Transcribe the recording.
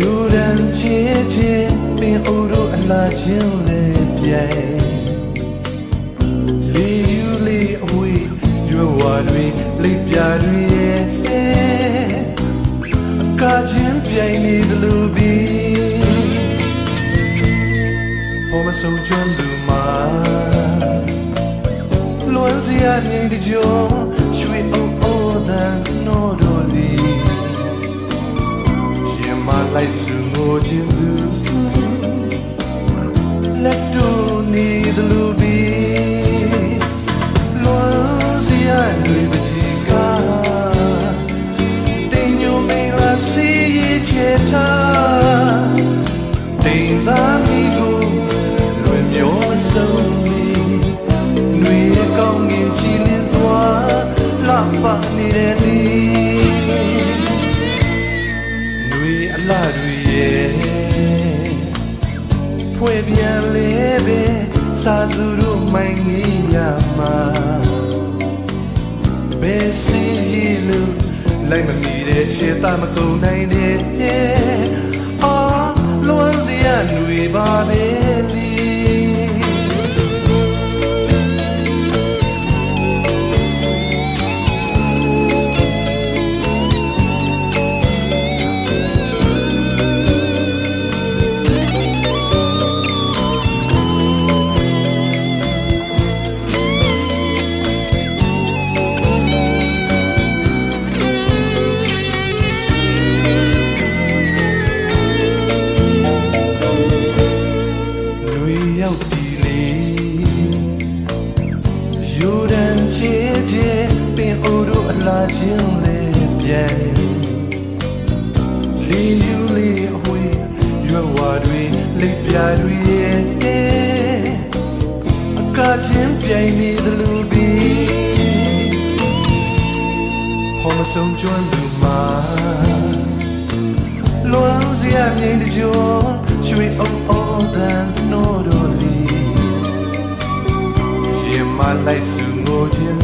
ယူရန်ချေချေပင်အိုတို့အလားချင်းလေးပြိုင်လေယူလေးအဝေးရွယ်ဝါတွေလိပ်ပြာတွေအကားချင်းပြိုင်နေသလိုပဲဟောမဆုံးကျွမ်းသူမှာလွန်စရာနေတကြောရွှေအုပ်အိုးတန်နော်တော်လေးလိုက်စုငိုခြင်းသူလက်တို့နေသလိုပဲလွန်စရာတွေပကြီးကတင်ညိုမင်းလာစီရဲ့ချေထားတင်သားမိကိုလွင်မျောမဆုံးမီနှွေကောင်းငင်ချီလင်းစွာလှပနေတဲ့လေလာတွေရဲ့ဖွေပြန်လေပဲစာစုတို့မိုင်းကြီးရမှာဘယ်စီရီလို့လိုက်မမီတဲ့ခြေသားမကုန်နိုင်တဲ့အော်လွန်စရာတွေပါပဲလေယူရန်ချေချေပင်အိုတို့အလားချင်းလေးပြိုင်လေယူလေးအဝေးရွယ်ဝါတွေလိပ်ပြာတွေအကားချင်းပြိုင်နေသလိုပဲဟောမဆုံးကျွမ်းသူမှာလွန်စရာငိမ့်တကြောရွှေအုပ်အော်တန်နော်တော်လေးလိုက်စုငိုခြင်း